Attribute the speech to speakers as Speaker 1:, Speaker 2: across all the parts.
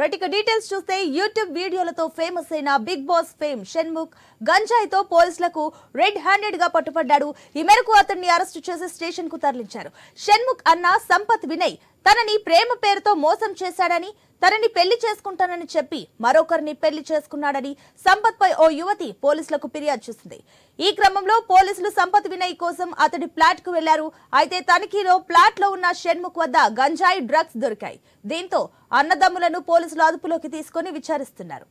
Speaker 1: Right ఇక details చూస్తే YouTube వీడియోలతో ఫేమస్ అయిన బిగ్ బాస్ ఫేమ్ షణ్ముఖ్ గంజాయితో పోలీసులకు రెడ్ హ్యాండెడ్ గా పట్టుబడ్డాడు. ఈ మేరకు అతన్ని అరెస్టు చేసి స్టేషన్ కు తరలించారు. షణ్ముఖ్ అన్న సంపత్ వినయ్ తనని ప్రేమ పేరుతో మోసం చేశాడని, తనని పెళ్లి చేసుకుంటానని చెప్పి మరొకరిని పెళ్లి చేసుకున్నాడని సంపత్ పై ఓ యువతి పోలీసులకు ఫిర్యాదు చేసింది. ఈ క్రమంలో పోలీసులు సంపత్ వినయ్ కోసం అతడి ఫ్లాట్ కు వెళ్లారు. అయితే తనిఖీలో ఫ్లాట్ లో ఉన్న షణ్ముఖ్ వద్ద గంజాయి డ్రగ్స్ దొరికాయి. దీంతో అన్నదమ్ములను పోలీసులు అదుపులోకి తీసుకుని విచారిస్తున్నారు.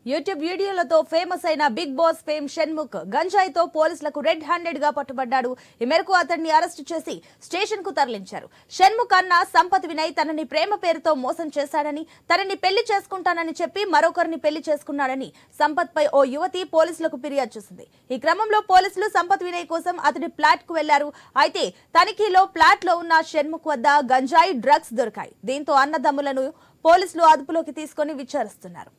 Speaker 1: యూట్యూబ్ వీడియోలతో ఫేమస్ అయిన బిగ్ బాస్ ఫేమ్ షణ్ముఖ్ గంజాయితో పోలీసులకు రెడ్ హ్యాండెడ్ గా పట్టుబడ్డాడు. ఈ మేరకు అతన్ని అరెస్టు చేసి స్టేషన్ కు తరలించారు. షణ్ముఖ్ అన్న సంపత్ వినయ్ తనని ప్రేమ పేరుతో మోసం చేశాడని, తనని పెళ్లి చేసుకుంటానని చెప్పి మరొకరిని పెళ్లి చేసుకున్నాడని సంపత్ పై ఓ యువతి పోలీసులకు ఫిర్యాదు చేసింది. ఈ క్రమంలో పోలీసులు సంపత్ వినయ్ కోసం అతడి ఫ్లాట్ కు వెళ్లారు. అయితే తనిఖీలో ఫ్లాట్ లో ఉన్న షణ్ముఖ్ వద్ద గంజాయి డ్రగ్స్ దొరికాయి. దీంతో అన్నదమ్ములను పోలీసులు అదుపులోకి తీసుకుని విచారిస్తున్నారు.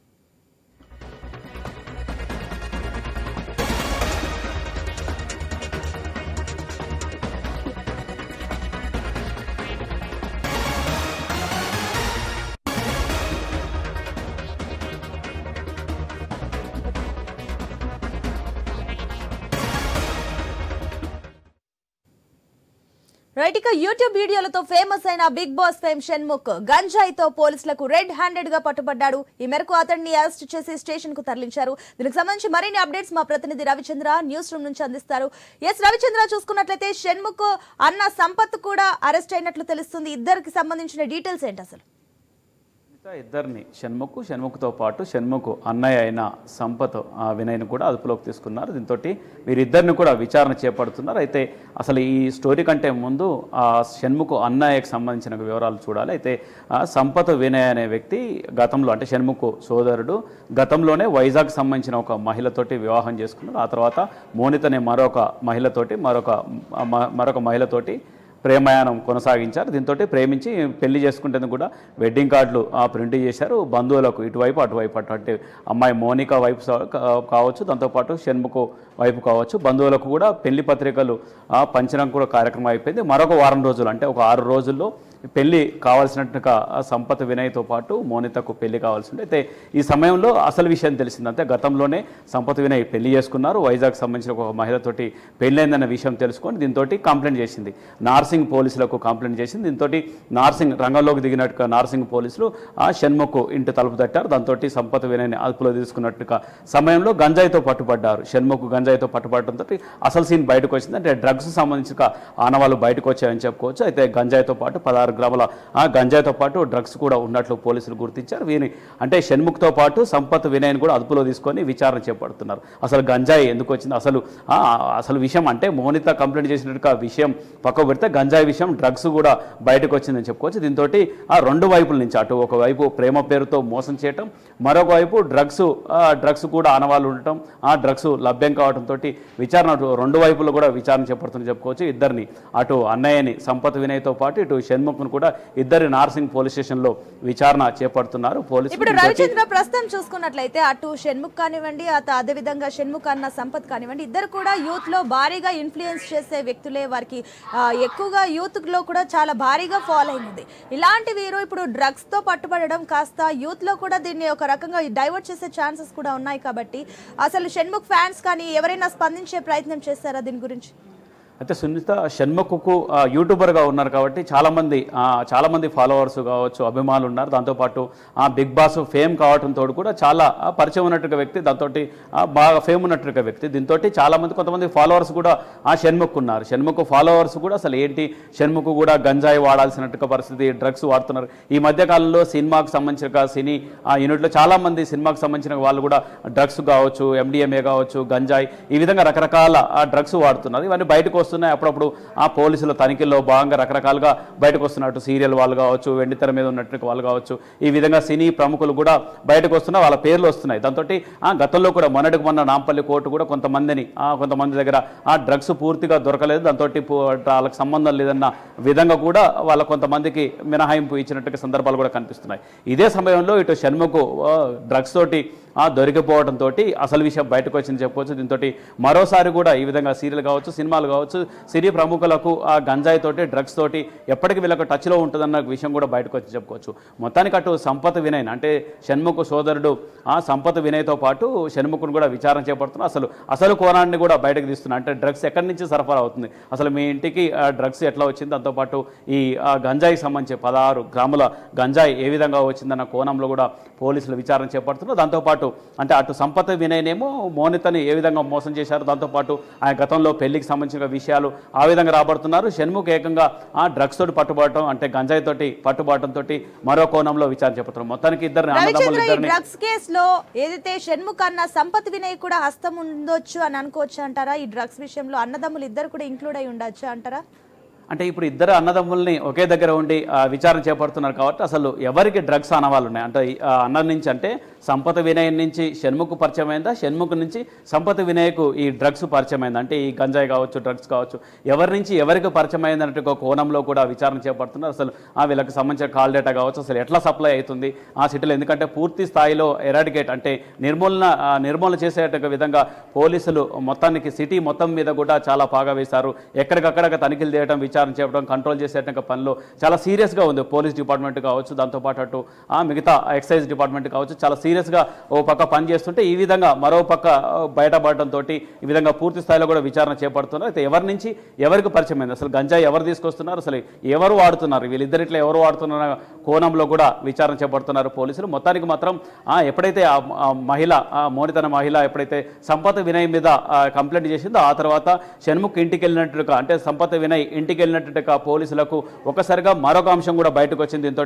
Speaker 1: రైట్ ఇక యూట్యూబ్ వీడియోలతో ఫేమస్ అయిన బిగ్ బాస్ ఫేమ్ షణ్ముఖ్ గంజాయితో పోలీసులకు రెడ్ హ్యాండెడ్ గా పట్టుబడ్డాడు. ఈ మేరకు అతన్ని అరెస్ట్ చేసి స్టేషన్ కు తరలించారు. దీనికి సంబంధించి మరిన్ని అప్డేట్స్ మా ప్రతినిధి రవిచంద్ర న్యూస్ రూమ్ నుంచి అందిస్తారు. ఎస్ రవిచంద్ర, చూసుకున్నట్లయితే షణ్ముఖ్ అన్న సంపత్ కూడా అరెస్ట్ అయినట్లు తెలుస్తుంది. ఇద్దరికి సంబంధించిన డీటెయిల్స్ ఏంటి అసలు?
Speaker 2: ఇద్దరిని షణ్ముఖ్తో పాటు షణ్ముఖ్ అన్నయ్య అయిన సంపత్ వినయ్ని కూడా అదుపులోకి తీసుకున్నారు. దీంతో వీరిద్దరిని కూడా విచారణ చేపడుతున్నారు. అయితే అసలు ఈ స్టోరీ కంటే ముందు షణ్ముఖ్ అన్నయ్యకి సంబంధించిన వివరాలు చూడాలి. అయితే సంపత్ వినయ్ అనే వ్యక్తి గతంలో, అంటే షణ్ముఖ్ సోదరుడు, గతంలోనే వైజాగ్ సంబంధించిన ఒక మహిళతోటి వివాహం చేసుకున్నారు. ఆ తర్వాత మోనిత్ అనే మరొక మహిళతోటి ప్రేమయానం కొనసాగించారు. దీంతో ప్రేమించి పెళ్లి చేసుకుంటేందుకు కూడా వెడ్డింగ్ కార్డులు ప్రింట్ చేశారు. బంధువులకు ఇటువైపు అటువైపు, అంటే అమ్మాయి మోనిక వైపు కావచ్చు, దాంతోపాటు షణ్ముఖ్ వైపు కావచ్చు, బంధువులకు కూడా పెళ్లి పత్రికలు పంచడం కూడా కార్యక్రమం అయిపోయింది. మరొక వారం రోజులు, అంటే ఒక 6 రోజుల్లో పెళ్లి కావాల్సినట్టుగా సంపత్ వినయ్తో పాటు మోనితకు పెళ్లి కావాల్సి ఉండే. అయితే ఈ సమయంలో అసలు విషయం తెలిసింది. అంటే గతంలోనే సంపత్ వినయ్ పెళ్లి చేసుకున్నారు. వైజాగ్ సంబంధించిన ఒక మహిళతోటి పెళ్ళైందన్న విషయం తెలుసుకొని దీంతో కంప్లైంట్ చేసింది. నార్సింగ్ పోలీసులకు కంప్లైంట్ చేసింది. దీంతో నార్సింగ్ రంగంలోకి దిగినట్టుగా నార్సింగ్ పోలీసులు షణ్ముఖ్ ఇంటి తలుపు తట్టారు. దాంతో సంపత్ వినయ్ని అదుపులో తీసుకున్నట్టుగా సమయంలో గంజాయితో పట్టుబడ్డారు. షణ్ముఖ్ గంజాయితో పట్టుబడటంతో అసలు సీన్ బయటకు వచ్చింది. అంటే డ్రగ్స్ సంబంధించిన ఆనవాళ్ళు బయటకు వచ్చాయని చెప్పుకోవచ్చు. అయితే గంజాయితో పాటు 16 గ్రాముల గంజాయితో పాటు డ్రగ్స్ కూడా ఉన్నట్లు పోలీసులు గుర్తించారు. వీరిని, అంటే షణ్ముఖ్తో పాటు సంపత్ వినయ్ని కూడా అదుపులో తీసుకొని విచారణ చేపడుతున్నారు. అసలు గంజాయి ఎందుకు వచ్చింది, అసలు విషయం, అంటే మోనిత కంప్లైంట్ చేసినట్టుగా విషయం పక్కకు పెడితే గంజాయి విషయం, డ్రగ్స్ కూడా బయటకు వచ్చిందని చెప్పుకోవచ్చు. దీంతో రెండు వైపుల నుంచి, అటు ఒకవైపు ప్రేమ పేరుతో మోసం చేయటం, మరొక వైపు డ్రగ్స్ కూడా ఆనవాళ్ళు ఉండటం, ఆ డ్రగ్స్ లభ్యం కావడంతో విచారణ రెండు వైపులు కూడా విచారణ చేపడుతుందని చెప్పుకోవచ్చు. ఇద్దరిని, అటు అన్నయ్యని సంపత్ వినయ్తో పాటు ఇటు షణ్ముఖ్ షణ్ముఖ్ను కూడా ఇద్దరి నార్సింగ్ పోలీస్ స్టేషన్లో విచారణ చేపడుతున్నారు పోలీసులు.
Speaker 1: ఇప్పుడు రవిచంద్ర ప్రస్తుతం చూసుకున్నట్లయితే అటు షణ్ముఖ్ కానివ్వండి, అదేవిధంగా షణ్ముఖ్ అన్న సంపత్ కానివ్వండి, ఇద్దరు కూడా యూత్ లో భారీగా ఇన్ఫ్లుయెన్స్ చేసే వ్యక్తులే. వారికి ఎక్కువగా యూత్ లో కూడా చాలా భారీగా ఫాలోయింగ్ ఉంది. ఇలాంటి వీరు ఇప్పుడు డ్రగ్స్ తో పట్టుబడడం కాస్త యూత్ లో కూడా దీన్ని ఒక రకంగా డైవర్ట్ చేసే ఛాన్సెస్ కూడా ఉన్నాయి. కాబట్టి అసలు షణ్ముఖ్ ఫ్యాన్స్ కానీ ఎవరైనా స్పందించే ప్రయత్నం చేస్తారా దీని గురించి?
Speaker 2: అయితే సునీత షణ్ముఖ్కు యూట్యూబర్గా ఉన్నారు కాబట్టి చాలామంది ఫాలోవర్స్ కావచ్చు, అభిమానులు ఉన్నారు. దాంతోపాటు బిగ్ బాస్ ఫేమ్ కావడంతో కూడా చాలా పరిచయం ఉన్నట్టుగా వ్యక్తి, దాంతో బాగా ఫేమ్ ఉన్నట్టుగా వ్యక్తి. దీంతో చాలామంది కొంతమంది ఫాలోవర్స్ కూడా షణ్ముఖ్ ఉన్నారు. షణ్ముఖ్ ఫాలోవర్స్ కూడా అసలు ఏంటి షణ్ముఖ్ కూడా గంజాయి వాడాల్సినట్టుగా పరిస్థితి, డ్రగ్స్ వాడుతున్నారు. ఈ మధ్యకాలంలో సినిమాకు సంబంధించిన సినీ యూనిట్లో చాలామంది సినిమాకు సంబంధించిన వాళ్ళు కూడా డ్రగ్స్ కావచ్చు, ఎండిఎంఏ కావచ్చు, గంజాయి, ఈ విధంగా రకరకాల డ్రగ్స్ వాడుతున్నారు. ఇవన్నీ బయటకు వస్తున్నాయి. అప్పుడప్పుడు పోలీసుల తనిఖీల్లో భాగంగా రకరకాలుగా బయటకు వస్తున్నట్టు సీరియల్ వాళ్ళు కావచ్చు, వెండితెర మీద ఉన్నట్టు వాళ్ళు కావచ్చు, ఈ విధంగా సినీ ప్రముఖులు కూడా బయటకు వస్తున్నా వాళ్ళ పేర్లు వస్తున్నాయి. దాంతో గతంలో కూడా మొన్నటికి మొన్న నాంపల్లి కోర్టు కూడా కొంతమంది దగ్గర డ్రగ్స్ పూర్తిగా దొరకలేదు, దాంతో వాళ్ళకి సంబంధం లేదన్న విధంగా కూడా వాళ్ళ కొంతమందికి మినహాయింపు ఇచ్చినట్టుగా సందర్భాలు కూడా కనిపిస్తున్నాయి. ఇదే సమయంలో ఇటు షణ్ముఖ్ డ్రగ్స్ తోటి దొరికిపోవడంతో అసలు విషయం బయటకు వచ్చింది చెప్పుకోవచ్చు. దీంతో మరోసారి కూడా ఈ విధంగా సీరియల్ కావచ్చు, సినిమాలు కావచ్చు, సినీ ప్రముఖులకు గంజాయి తోటి, డ్రగ్స్ తోటి ఎప్పటికీ వీళ్ళకు టచ్లో ఉంటుందన్న విషయం కూడా బయటకు వచ్చి చెప్పుకోవచ్చు. మొత్తానికి అటు సంపత్ వినయ్ అంటే షణ్ముఖ్ సోదరుడు సంపత్ వినయ్తో పాటు షణ్ముఖ్ను కూడా విచారణ చేపడుతున్నారు. అసలు కోణాన్ని కూడా బయటకు తీస్తున్నారు. అంటే డ్రగ్స్ ఎక్కడి నుంచి సరఫరా అవుతుంది, అసలు మీ ఇంటికి డ్రగ్స్ ఎట్లా వచ్చింది, దాంతోపాటు ఈ గంజాయికి సంబంధించి 16 గ్రాముల గంజాయి ఏ విధంగా వచ్చిందన్న కోణంలో కూడా పోలీసులు విచారణ చేపడుతున్నారు. దాంతోపాటు అంటే అటు సంపత్ వినయ్నేమో మోనితని ఏ విధంగా మోసం చేశారు, దాంతోపాటు ఆయన గతంలో పెళ్లికి సంబంధించిన విషయాలు ఆ విధంగా రాబడుతున్నారు. షణ్ముఖ్ ఏకంగా డ్రగ్స్ తోటి పట్టుబడటం, అంటే గంజాయి తోటి పట్టుబడటంతో మరో కోణంలో విచారణ చేపడుతున్నారు. మొత్తానికి ఇద్దరు
Speaker 1: డ్రగ్స్ కేసులో ఏదైతే షణ్ముఖ్ అన్న సంపత్ వినయ్ కూడా హస్తం ఉండొచ్చు అని అనుకోవచ్చు అంటారా? ఈ డ్రగ్స్ విషయంలో అన్నదమ్ములు ఇద్దరు కూడా ఇంక్లూడ్ అయి ఉండొచ్చు అంటారా?
Speaker 2: అంటే ఇప్పుడు ఇద్దరు అన్నదమ్ముల్ని ఒకే దగ్గర ఉండి విచారణ చేపడుతున్నారు కాబట్టి అసలు ఎవరికి డ్రగ్స్ ఆనవాళ్ళు ఉన్నాయి అంటే అన్న నుంచి అంటే సంపత్ వినయ్ నుంచి షణ్ముఖ్ పరిచయం అయిందా, షణ్ముఖ్ నుంచి సంపత్ వినయ్కు ఈ డ్రగ్స్ పరిచయం అయిందా, అంటే ఈ గంజాయి కావచ్చు, డ్రగ్స్ కావచ్చు, ఎవరి నుంచి ఎవరికి పరిచయం అయిందన్నట్టు ఒక కోణంలో కూడా విచారణ చేపడుతున్నారు. అసలు వీళ్ళకి సంబంధించిన కాల్ డేటా కావచ్చు, అసలు ఎట్లా సప్లై అవుతుంది ఆ సిటీలో, ఎందుకంటే పూర్తి స్థాయిలో ఎరాడికేట్ అంటే నిర్మూలన చేసేట విధంగా పోలీసులు మొత్తానికి సిటీ మొత్తం మీద కూడా చాలా పాగా వేశారు. ఎక్కడికక్కడ తనిఖీలు చేయడం, విచారణ చేయడం, కంట్రోల్ చేసేట పనిలో చాలా సీరియస్గా ఉంది పోలీస్ డిపార్ట్మెంట్ కావచ్చు, దాంతోపాటు అటు మిగతా ఎక్సైజ్ డిపార్ట్మెంట్ కావచ్చు, చాలా సీరియస్గా ఓ పక్క పనిచేస్తుంటే ఈ విధంగా మరో పక్క బయటపడడంతో ఈ విధంగా పూర్తి స్థాయిలో కూడా విచారణ చేపడుతున్నారు. అయితే ఎవరి నుంచి ఎవరికి పరిచయం అయింది, అసలు గంజాయి ఎవరు తీసుకొస్తున్నారు, అసలు ఎవరు వాడుతున్నారు, వీళ్ళిద్దరిట్లో ఎవరు వాడుతున్న కోణంలో కూడా విచారణ చేపడుతున్నారు పోలీసులు. మొత్తానికి మాత్రం ఎప్పుడైతే మహిళ మోనితన మహిళ ఎప్పుడైతే సంపత్ వినయ్ మీద కంప్లైంట్ చేసిందో ఆ తర్వాత షణ్ముఖ్ ఇంటికి వెళ్ళినట్టుగా అంటే సంపత్ వినయ్ ఇంటికి వెళ్ళినట్టుగా పోలీసులకు ఒకసారిగా మరొక అంశం కూడా బయటకు వచ్చింది. దీంతో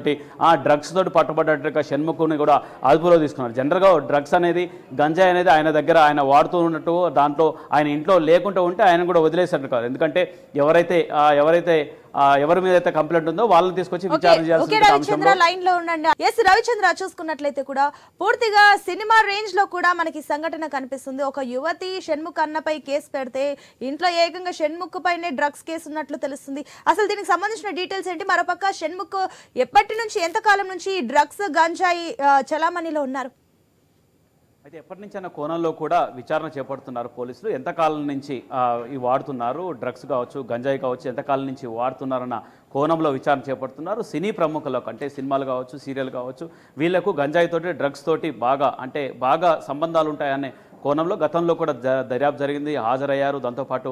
Speaker 2: డ్రగ్స్ తోటి పట్టుబడ్డట్టుగా షణ్ముఖ్ని కూడా అదుపులో తీసుకున్నారు. జనరల్గా డ్రగ్స్ అనేది గంజాయి అనేది ఆయన దగ్గర ఆయన వాడుతూ ఉన్నట్టు దాంట్లో ఆయన ఇంట్లో లేకుండా ఉంటే ఆయన కూడా వదిలేసినట్టు కాదు. ఎందుకంటే ఎవరి మీద అయితే కంప్లైంట్ ఉందో వాళ్ళని తీసుకొచ్చి విచారణ చేయాల్సింది.
Speaker 1: రవిచంద్ర లైన్ లో ఉండండి. రవిచంద్ర చూసుకున్నట్లయితే కూడా పూర్తిగా సినిమా రేంజ్ లో కూడా మనకి సంఘటన కనిపిస్తుంది. ఒక యువతి షణ్ముఖ్ అన్నపై కేసు పెడితే ఇంట్లో ఏకంగా షణ్ముఖ్ పైనే డ్రగ్స్ కేసు ఉన్నట్లు తెలుస్తుంది. అసలు దీనికి సంబంధించిన డీటెయిల్స్ ఏంటి? మరోపక్క షణ్ముఖ్ ఎప్పటి నుంచి ఎంతకాలం నుంచి డ్రగ్స్ గంజాయి చలామణిలో ఉన్నారు?
Speaker 2: అయితే ఎప్పటి నుంచి అన్న కోణంలో కూడా విచారణ చేపడుతున్నారు పోలీసులు. ఎంతకాలం నుంచి ఈ వాడుతున్నారు, డ్రగ్స్ కావచ్చు, గంజాయి కావచ్చు, ఎంతకాలం నుంచి వాడుతున్నారన్న కోణంలో విచారణ చేపడుతున్నారు. సినీ ప్రముఖులకు అంటే సినిమాలు కావచ్చు, సీరియల్ కావచ్చు, వీళ్లకు గంజాయి తోటి, డ్రగ్స్ తోటి బాగా సంబంధాలు ఉంటాయనే కోణంలో గతంలో కూడా దర్యాప్తు జరిగింది, హాజరయ్యారు. దాంతోపాటు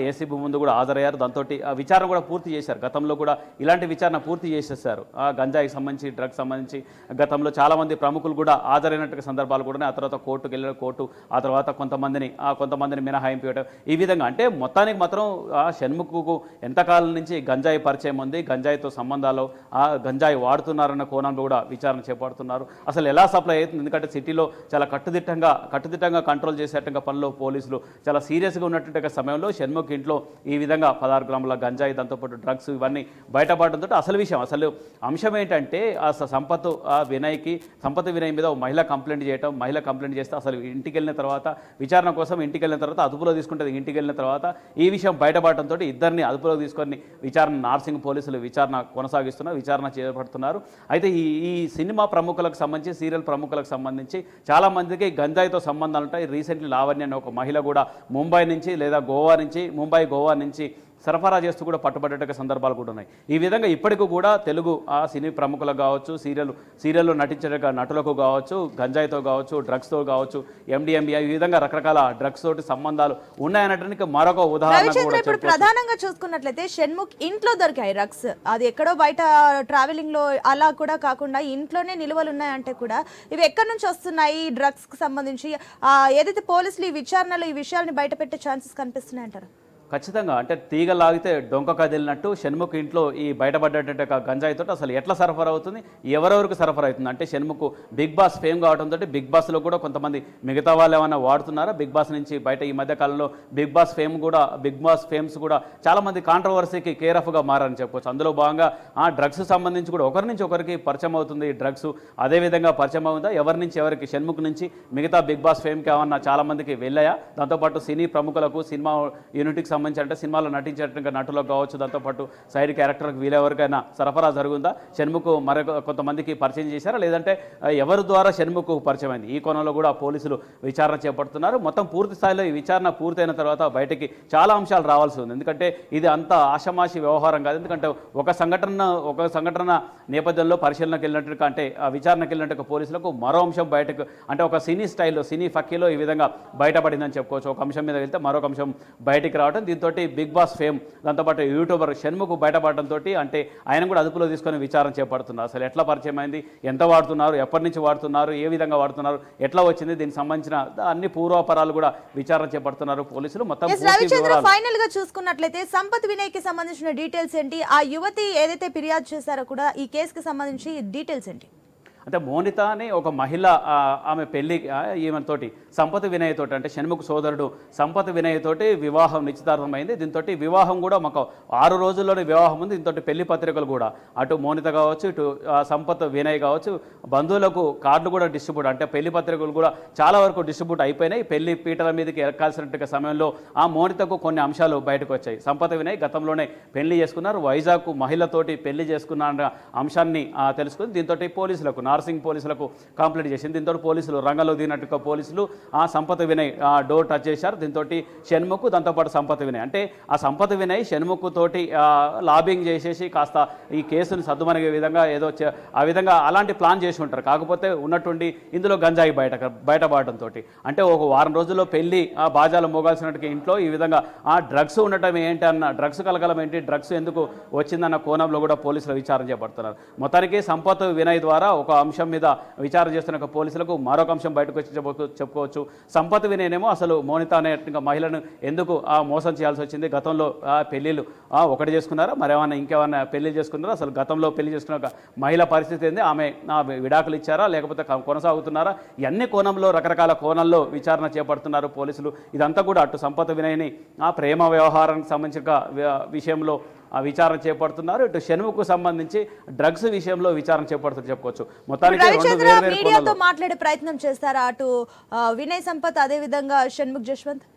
Speaker 2: ఏసీబీ ముందు కూడా హాజరయ్యారు. దాంతో విచారణ కూడా పూర్తి చేశారు. గతంలో కూడా ఇలాంటి విచారణ పూర్తి చేసేసారు. గంజాయికి సంబంధించి, డ్రగ్స్ సంబంధించి గతంలో చాలామంది ప్రముఖులు కూడా హాజరైనట్టు సందర్భాలు కూడా, ఆ తర్వాత కోర్టుకు వెళ్ళిన కోర్టు ఆ తర్వాత కొంతమందిని మినహాయింపు ఇవ్వడం, ఈ విధంగా అంటే మొత్తానికి మాత్రం షణ్ముఖ్కు ఎంతకాలం నుంచి గంజాయి పరిచయం ఉంది, గంజాయితో సంబంధాలు, గంజాయి వాడుతున్నారన్న కోణంలో కూడా విచారణ చేపడుతున్నారు. అసలు ఎలా సప్లై అవుతుంది, ఎందుకంటే సిటీలో చాలా కట్టుదిట్టంగా కంట్రోల్ చేసేట పనిలో పోలీసులు చాలా సీరియస్గా ఉన్నటువంటి సమయంలో షణ్ముఖ్ ఇంట్లో ఈ విధంగా 16 గ్రాముల గంజాయి, దాంతోపాటు డ్రగ్స్ ఇవన్నీ బయటపడడంతో అసలు అంశం ఏంటంటే సంపత్ వినయ్ మీద మహిళ కంప్లైంట్ చేయడం, మహిళ కంప్లైంట్ చేస్తే అసలు ఇంటికి వెళ్ళిన తర్వాత విచారణ కోసం ఇంటికి వెళ్ళిన తర్వాత అదుపులో తీసుకుంటుంది. ఇంటికి వెళ్ళిన తర్వాత ఈ విషయం బయటపడటంతో ఇద్దరిని అదుపులో తీసుకొని నార్సింగ్ పోలీసులు విచారణ కొనసాగిస్తున్నారు, విచారణ చేపడుతున్నారు. అయితే ఈ సినిమా ప్రముఖులకు సంబంధించి, సీరియల్ ప్రముఖులకు సంబంధించి చాలా మందికి గంజాయితో సంబంధాలు ఉంటాయి. రీసెంట్లీ లావణ్య అనే ఒక మహిళ కూడా ముంబై గోవా నుంచి సరఫరా చేస్తూ కూడా పట్టుబడ్డ సందర్భాలు కూడా ఉన్నాయి. ఈ విధంగా ఇప్పటికీ కూడా తెలుగు సినీ ప్రముఖులకు కావచ్చు, సీరియల్లో నటించే నటులకు కావచ్చు, గంజాయితో కావచ్చు, డ్రగ్స్తో కావచ్చు, MDMA ఈ విధంగా రకరకాల డ్రగ్స్ తోటి సంబంధాలు ఉన్నాయనడానికి మరొక ఉదాహరణ కూడా
Speaker 1: ఇప్పుడు ప్రధానంగా చూసుకున్నట్లయితే షణ్ముఖ్ ఇంట్లో దొరికాయి డ్రగ్స్. అది ఎక్కడో బయట ట్రావెలింగ్ లో అలా కూడా కాకుండా ఇంట్లోనే నిల్వలు ఉన్నాయంటే కూడా ఇవి ఎక్కడి నుంచి వస్తున్నాయి డ్రగ్స్ కి సంబంధించి ఏదైతే పోలీసులు ఈ విచారణలో ఈ విషయాన్ని బయట పెట్టే ఛాన్సెస్ కనిపిస్తున్నాయి అంటారు?
Speaker 2: ఖచ్చితంగా అంటే తీగ లాగితే డొంక కదిలినట్టు షణ్ముఖ్ ఇంట్లో ఈ బయటపడ్డటువంటి గంజాయితో అసలు ఎట్లా సరఫరా అవుతుంది, ఎవరెవరికి సరఫరా అవుతుంది అంటే షణ్ముఖ్ బిగ్ బాస్ ఫేమ్ కావడంతో బిగ్ బాస్లో కూడా కొంతమంది మిగతా వాళ్ళు ఏమైనా వాడుతున్నారా, బిగ్ బాస్ నుంచి బయట ఈ మధ్య కాలంలో బిగ్ బాస్ ఫేమ్స్ కూడా చాలా మంది కాంట్రవర్సీకి కేర్ ఆఫ్గా మారని చెప్పవచ్చు. అందులో భాగంగా డ్రగ్స్ సంబంధించి కూడా ఒకరి నుంచి ఒకరికి పరిచయం అవుతుంది డ్రగ్స్. అదేవిధంగా పరిచయం అవుతుందా ఎవరి నుంచి ఎవరికి, షణ్ముఖ్ నుంచి మిగతా బిగ్ బాస్ ఫేమ్కి ఏమన్నా చాలా మందికి వెళ్ళాయా, దాంతోపాటు సినీ ప్రముఖులకు, సినిమా యూనిట్కి సంబంధించి అంటే సినిమాలో నటించేట నటులకు కావచ్చు, దాంతోపాటు సైడ్ క్యారెక్టర్కి వీలెవరికైనా సరఫరా జరుగుందా, షణ్ముఖ్ మరొక కొంతమందికి పరిచయం చేశారా, లేదంటే ఎవరి ద్వారా షణ్ముఖ్ పరిచయం అయింది, ఈ కోణంలో కూడా పోలీసులు విచారణ చేపడుతున్నారు. మొత్తం పూర్తి స్థాయిలో ఈ విచారణ పూర్తయిన తర్వాత బయటికి చాలా అంశాలు రావాల్సి ఉంది. ఎందుకంటే ఇది అంత ఆషమాషి వ్యవహారం కాదు. ఎందుకంటే ఒక సంఘటన నేపథ్యంలో పరిశీలనకు వెళ్ళినట్టు అంటే ఆ విచారణకు వెళ్ళినట్టు పోలీసులకు మరో అంశం బయటకు అంటే ఒక సినీ స్టైల్లో, సినీ ఫక్కీలో ఈ విధంగా బయటపడిందని చెప్పుకోవచ్చు. ఒక అంశం మీద వెళ్తే మరొక అంశం బయటికి రావడం, దీంతో బిగ్ బాస్ ఫేమ్, దాంతోపాటు యూట్యూబర్ షణ్ముఖ్ బయటపడడంతో అంటే ఆయన కూడా అదుపులో తీసుకొని విచారణ చేపడుతున్నారు. అసలు ఎట్లా పరిచయం అయింది, ఎంత వాడుతున్నారు, ఎప్పటి నుంచి వాడుతున్నారు, ఏ విధంగా వాడుతున్నారు, ఎట్లా వచ్చింది, దీనికి సంబంధించిన అన్ని పూర్వాపరాలు కూడా విచారణ చేపడుతున్నారు పోలీసులు. మొత్తం
Speaker 1: ఫైనల్ గా చూసుకున్నట్లయితే సంపత్ వినయ్ కి సంబంధించిన డీటెయిల్స్ ఏంటి, ఆ యువతి ఏదైతే ఫిర్యాదు చేశారో కూడా ఈ కేసుకి సంబంధించి డీటెయిల్స్ ఏంటి?
Speaker 2: అంటే మోనిత అని ఒక మహిళ, ఆమె పెళ్లి ఈమెతోటి సంపత్ వినయ్ తోటి అంటే షణ్ముఖ్ సోదరుడు సంపత్ వినయ్ తోటి వివాహం నిశ్చితార్థమైంది. దీంతో వివాహం కూడా మాకు 6 రోజుల్లోనే వివాహం ఉంది. దీంతో పెళ్లి పత్రికలు కూడా అటు మోనిత కావచ్చు, ఇటు సంపత్ వినయ్ కావచ్చు, బంధువులకు కార్డు కూడా డిస్ట్రిబ్యూట్ అంటే పెళ్లి పత్రికలు కూడా చాలా వరకు డిస్ట్రిబ్యూట్ అయిపోయినాయి. పెళ్లి పీటల మీదకి ఎక్కాల్సినట్టు సమయంలో ఆ మోనితకు కొన్ని అంశాలు బయటకు వచ్చాయి. సంపత్ వినయ్ గతంలోనే పెళ్లి చేసుకున్నారు, వైజాగ్ మహిళతోటి పెళ్లి చేసుకున్న అంశాన్ని తెలుసుకుని దీంతో పోలీసులకు, నార్సింగ్ పోలీసులకు కంప్లైంట్ చేసింది. దీంతో పోలీసులు రంగంలో దిగినట్టుగా పోలీసులు సంపత్ వినయ్ డోర్ టచ్ చేశారు. దీంతో షణ్ముఖ్, దాంతోపాటు సంపత్ వినయ్ అంటే ఆ సంపత్ వినయ్ షణ్ముఖ్ తోటి లాబింగ్ చేసేసి కాస్త ఈ కేసును సద్దుమణిగే విధంగా ఏదో ఆ విధంగా అలాంటి ప్లాన్ చేసి ఉంటారు. కాకపోతే ఉన్నట్టుండి ఇందులో గంజాయి బయటపడటంతో అంటే ఒక వారం రోజుల్లో పెళ్లి బాజాలు మోగాల్సినట్టుగా ఇంట్లో ఈ విధంగా డ్రగ్స్ ఉండటం ఏంటి అన్న, డ్రగ్స్ కలగలం ఏంటి, డ్రగ్స్ ఎందుకు వచ్చిందన్న కోణంలో కూడా పోలీసులు విచారణ చేపడుతున్నారు. మొత్తానికి సంపత్ వినయ్ ద్వారా ఒక అంశం మీద విచారణ చేస్తున్న పోలీసులకు మరొక అంశం బయటకు వచ్చి చెప్పుకోవచ్చు. సంపత్ వినయనేమో అసలు మోనిత అనే మహిళను ఎందుకు మోసం చేయాల్సి వచ్చింది, గతంలో పెళ్లిళ్ళు ఒకటి చేసుకున్నారా, మరేమన్నా ఇంకేమన్నా పెళ్లి చేసుకున్నారా, అసలు గతంలో పెళ్లి చేసుకున్న మహిళ పరిస్థితి ఏంది, ఆమె విడాకులు ఇచ్చారా లేకపోతే కొనసాగుతున్నారా, ఇవన్నీ కోణంలో రకరకాల కోణంలో విచారణ చేపడుతున్నారు పోలీసులు. ఇదంతా కూడా అటు సంపత్ వినయ్ని ప్రేమ వ్యవహారానికి సంబంధించిన విషయంలో విచారణ చేపడుతున్నారు, ఇటు షణ్ముఖ్ సంబంధించి డ్రగ్స్ విషయంలో విచారణ చేపడుతున్నారు చెప్పుకోవచ్చు.
Speaker 1: మీడియాతో మాట్లాడే ప్రయత్నం చేస్తారా అటు వినయ్ సంపత్ అదే విధంగా షణ్ముఖ్ జశ్వంత్?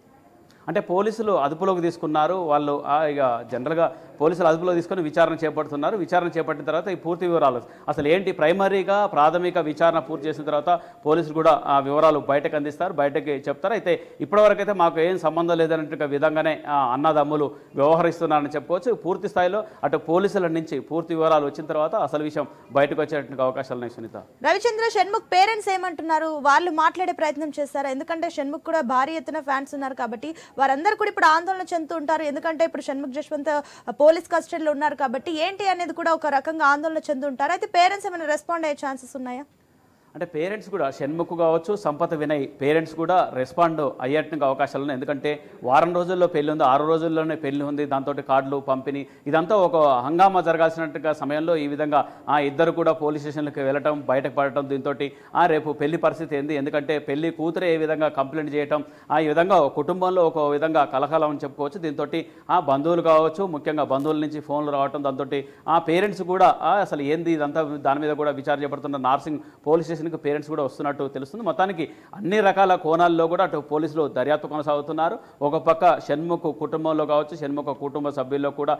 Speaker 2: అంటే పోలీసులు అదుపులోకి తీసుకున్నారు. వాళ్ళు ఇక జనరల్గా పోలీసులు అదుపులో తీసుకొని విచారణ చేపడుతున్నారు. విచారణ చేపట్టిన తర్వాత ఈ పూర్తి వివరాలు అసలు ఏంటి ప్రైమరీగా ప్రాథమిక విచారణ పూర్తి చేసిన తర్వాత పోలీసులు కూడా ఆ వివరాలు బయటకు అందిస్తారు, బయటకి చెప్తారు. అయితే ఇప్పటివరకు అయితే మాకు ఏం సంబంధం లేదన్నట్టు విధంగానే అన్నదమ్ములు వ్యవహరిస్తున్నారని చెప్పుకోవచ్చు. పూర్తి స్థాయిలో అటు పోలీసుల నుంచి పూర్తి వివరాలు వచ్చిన తర్వాత అసలు విషయం బయటకు వచ్చేటువంటి అవకాశాలు ఉన్నాయి. సునీత,
Speaker 1: రవిచంద్ర, షణ్ముఖ్ పేరెంట్స్ ఏమంటున్నారు, వాళ్ళు మాట్లాడే ప్రయత్నం చేస్తారా? ఎందుకంటే షణ్ముఖ్ కూడా భారీ ఎత్తున ఫ్యాన్స్ ఉన్నారు కాబట్టి వారందరూ కూడా ఇప్పుడు ఆందోళన చెందుతుంటారు. ఎందుకంటే ఇప్పుడు షణ్ముఖ్ జశ్వంత్ పోలీస్ కస్టడీలో ఉన్నారు కాబట్టి ఏంటి అనేది కూడా ఒక రకంగా ఆందోళన చెందుంటారు. అయితే పేరెంట్స్ ఏమైనా రెస్పాండ్ అయ్యే ఛాన్సెస్ ఉన్నాయా?
Speaker 2: అంటే పేరెంట్స్ కూడా షణ్ముఖ్ కావచ్చు, సంపత్ వినయ్ పేరెంట్స్ కూడా రెస్పాండ్ అయ్యేట్టుగా అవకాశాలు ఉన్నాయి. ఎందుకంటే వారం రోజుల్లో పెళ్లి ఉంది, 6 రోజుల్లోనే పెళ్లి ఉంది, దాంతో కార్డులు పంపిణీ ఇదంతా ఒక హంగామా జరగాల్సినట్టుగా సమయంలో ఈ విధంగా ఇద్దరు కూడా పోలీస్ స్టేషన్లకు వెళ్ళటం, బయటకు పడటం, దీంతో రేపు పెళ్లి పరిస్థితి ఏంది, ఎందుకంటే పెళ్లి కూతురే ఏ విధంగా కంప్లైంట్ చేయటం, ఈ విధంగా కుటుంబంలో ఒక విధంగా కలకలం అని చెప్పుకోవచ్చు. దీంతో బంధువులు కావచ్చు, ముఖ్యంగా బంధువుల నుంచి ఫోన్లు రావటం, దాంతో పేరెంట్స్ కూడా అసలు ఏంది ఇదంతా దాని మీద కూడా విచారణ చేపడుతున్న నార్సింగ్ పోలీస్ స్టేషన్కి పేరెంట్స్ కూడా వస్తున్నట్టు తెలుస్తుంది. మొత్తానికి అన్ని రకాల కోణాల్లో కూడా అటు పోలీసులు దర్యాప్తు కొనసాగుతున్నారు. ఒక పక్క షణ్ముఖ్ కుటుంబంలో కావచ్చు, షణ్ముఖ్ కుటుంబ సభ్యుల్లో కూడా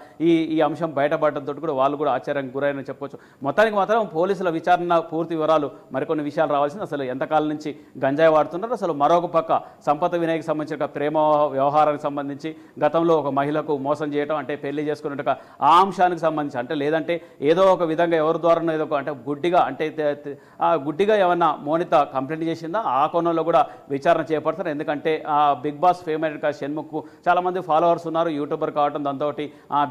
Speaker 2: ఈ అంశం బయటపడడంతో కూడా వాళ్ళు కూడా ఆశ్చర్యానికి గురైన చెప్పొచ్చు. మొత్తానికి మాత్రం పోలీసుల విచారణ పూర్తి వివరాలు మరికొన్ని విషయాలు రావాల్సింది. అసలు ఎంతకాలం నుంచి గంజాయి వాడుతున్నారు, అసలు మరొక పక్క సంపత్ వినయ్కి సంబంధించిన ప్రేమ వ్యవహారానికి సంబంధించి గతంలో ఒక మహిళకు మోసం చేయడం, అంటే పెళ్లి చేసుకున్నట్టుగా ఆ అంశానికి సంబంధించి, అంటే లేదంటే ఏదో ఒక విధంగా ఎవరి ద్వారా ఏదో అంటే గుడ్డిగా ఏమన్నా మోనిత కంప్లైంట్ చేసిందా, ఆ కోణంలో కూడా విచారణ చేపడతారు. ఎందుకంటే బిగ్ బాస్ ఫేమ్ అయిన షణ్ముఖ్ చాలా మంది ఫాలోవర్స్ ఉన్నారు, యూట్యూబర్ కావడం, దాంతో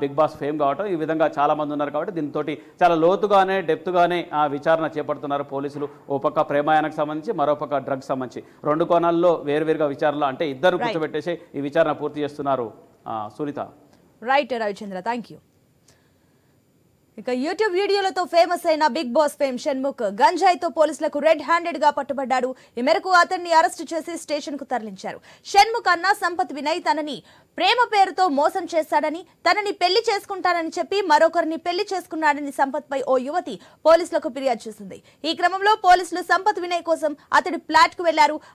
Speaker 2: బిగ్ బాస్ ఫేమ్ కావడం, ఈ విధంగా చాలా మంది ఉన్నారు. కాబట్టి దీంతో చాలా లోతుగానే డెప్త్గానే విచారణ చేపడుతున్నారు పోలీసులు. ఓ పక్క ప్రేమాయానికి సంబంధించి, మరో పక్క డ్రగ్స్ సంబంధించి 2 కోణాల్లో వేరువేరుగా విచారణలో, అంటే ఇద్దరు కూర్చోబెట్టేసి ఈ విచారణ పూర్తి చేస్తున్నారు. Sunitha.
Speaker 1: Right Ravichandra, thank you. ఇక యూట్యూబ్ వీడియోలతో ఫేమస్ అయిన బిగ్ బాస్ ఫేమ్ షణ్ముఖ్ గంజాయితో పోలీసులకు రెడ్ హ్యాండెడ్ గా పట్టుబడ్డాడు. ఈ మేరకు అతన్ని అరెస్టు చేసి స్టేషన్ కు తరలించారు. షణ్ముఖ్ అన్న సంపత్ వినయ్ తనని ప్రేమ పేరుతో మోసం చేశాడని, తనని పెళ్లి చేసుకుంటానని చెప్పి మరొకరిని పెళ్లి చేసుకున్నాడని సంపత్ పై ఓ యువతి పోలీసులకు ఫిర్యాదు చేసింది. ఈ క్రమంలో పోలీసులు సంపత్ వినయ్ కోసం అతడి ఫ్లాట్ కు వెళ్లారు.